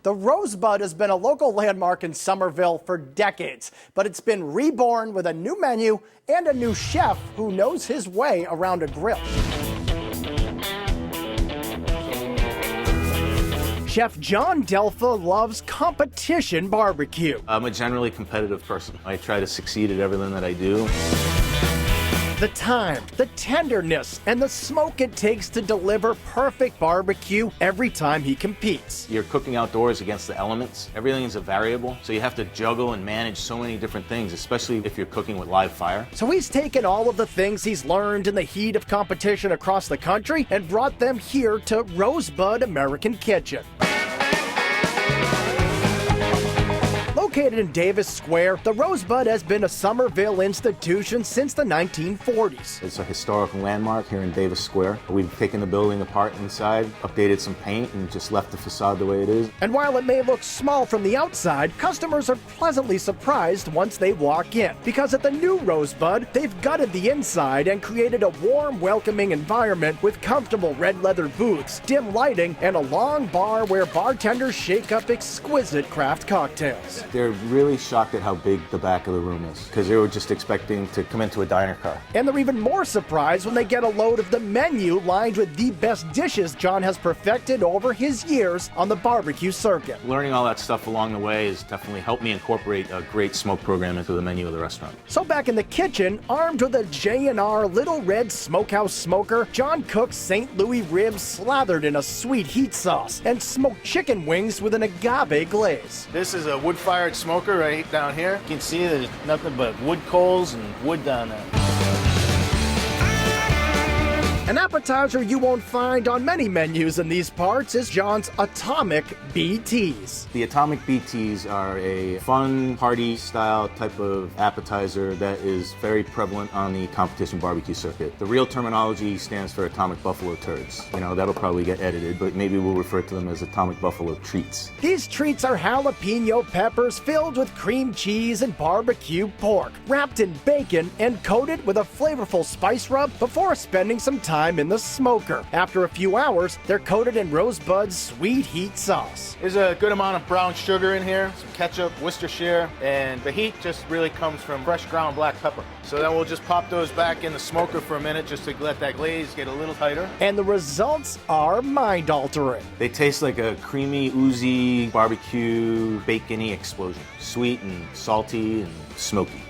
The Rosebud has been a local landmark in Somerville for decades, but it's been reborn with a new menu and a new chef who knows his way around a grill. Chef John Delfa loves competition barbecue. I'm a generally competitive person. I try to succeed at everything that I do. The time, the tenderness, and the smoke it takes to deliver perfect barbecue every time he competes. You're cooking outdoors against the elements. Everything is a variable, so you have to juggle and manage so many different things, especially if you're cooking with live fire. So he's taken all of the things he's learned in the heat of competition across the country and brought them here to Rosebud American Kitchen. Located in Davis Square, the Rosebud has been a Somerville institution since the 1940s. It's a historical landmark here in Davis Square. We've taken the building apart inside, updated some paint, and just left the facade the way it is. And while it may look small from the outside, customers are pleasantly surprised once they walk in. Because at the new Rosebud, they've gutted the inside and created a warm, welcoming environment with comfortable red leather booths, dim lighting, and a long bar where bartenders shake up exquisite craft cocktails. They're really shocked at how big the back of the room is, because they were just expecting to come into a diner car. And they're even more surprised when they get a load of the menu lined with the best dishes John has perfected over his years on the barbecue circuit. Learning all that stuff along the way has definitely helped me incorporate a great smoke program into the menu of the restaurant. So back in the kitchen, armed with a J&R Little Red Smokehouse smoker, John cooks St. Louis ribs slathered in a sweet heat sauce and smoked chicken wings with an agave glaze. This is a wood-fired smoker right down here. You can see there's nothing but wood coals and wood down there. An appetizer you won't find on many menus in these parts is John's Atomic BTs. The Atomic BTs are a fun party-style type of appetizer that is very prevalent on the competition barbecue circuit. The real terminology stands for Atomic Buffalo Turds. You know, that'll probably get edited, but maybe we'll refer to them as Atomic Buffalo Treats. These treats are jalapeno peppers filled with cream cheese and barbecue pork, wrapped in bacon and coated with a flavorful spice rub before spending some time in the smoker. After a few hours, they're coated in Rosebud's sweet heat sauce. There's a good amount of brown sugar in here, some ketchup, Worcestershire, and the heat just really comes from fresh ground black pepper. So then we'll just pop those back in the smoker for a minute just to let that glaze get a little tighter. And the results are mind-altering. They taste like a creamy, oozy, barbecue, bacon-y explosion. Sweet and salty and smoky.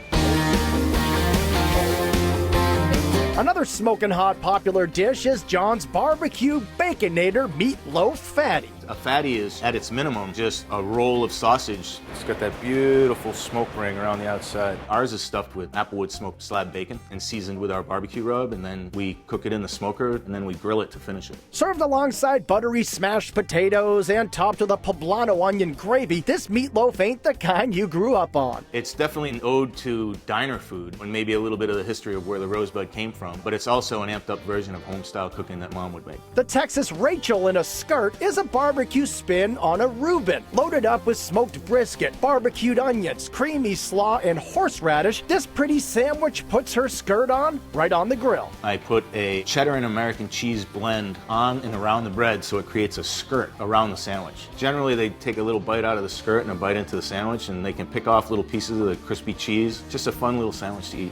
Another smoking hot popular dish is John's Barbecue Baconator Meatloaf Fatty. A fatty is, at its minimum, just a roll of sausage. It's got that beautiful smoke ring around the outside. Ours is stuffed with applewood smoked slab bacon and seasoned with our barbecue rub, and then we cook it in the smoker, and then we grill it to finish it. Served alongside buttery smashed potatoes and topped with a poblano onion gravy, this meatloaf ain't the kind you grew up on. It's definitely an ode to diner food and maybe a little bit of the history of where the Rosebud came from, but it's also an amped up version of home-style cooking that Mom would make. The Texas Rachel in a skirt is a barbecue spin on a Reuben. Loaded up with smoked brisket, barbecued onions, creamy slaw, and horseradish, this pretty sandwich puts her skirt on right on the grill. I put a cheddar and American cheese blend on and around the bread so it creates a skirt around the sandwich. Generally, they take a little bite out of the skirt and a bite into the sandwich, and they can pick off little pieces of the crispy cheese. Just a fun little sandwich to eat.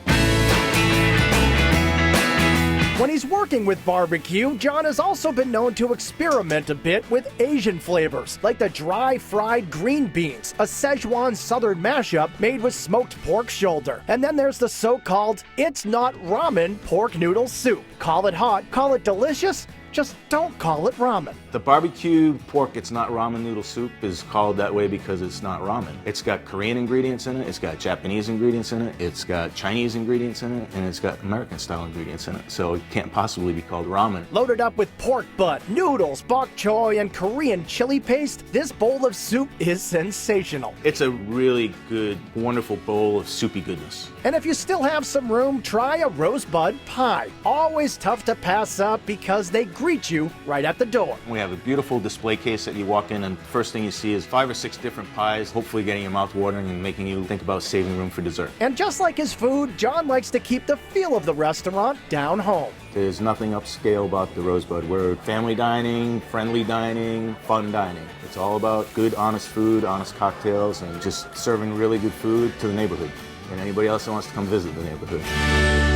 When he's working with barbecue, John has also been known to experiment a bit with Asian flavors, like the dry fried green beans, a Szechuan southern mashup made with smoked pork shoulder. And then there's the so-called It's Not Ramen pork noodle soup. Call it hot, call it delicious, just don't call it ramen. The barbecue pork It's Not Ramen noodle soup is called that way because it's not ramen. It's got Korean ingredients in it, it's got Japanese ingredients in it, it's got Chinese ingredients in it, and it's got American style ingredients in it. So it can't possibly be called ramen. Loaded up with pork butt, noodles, bok choy, and Korean chili paste, this bowl of soup is sensational. It's a really good, wonderful bowl of soupy goodness. And if you still have some room, try a Rosebud Pie. Always tough to pass up because they greet you right at the door. We have a beautiful display case that you walk in, and first thing you see is 5 or 6 different pies, hopefully getting your mouth watering and making you think about saving room for dessert. And just like his food, John likes to keep the feel of the restaurant down home. There's nothing upscale about the Rosebud. We're family dining, friendly dining, fun dining. It's all about good, honest food, honest cocktails, and just serving really good food to the neighborhood and anybody else that wants to come visit the neighborhood.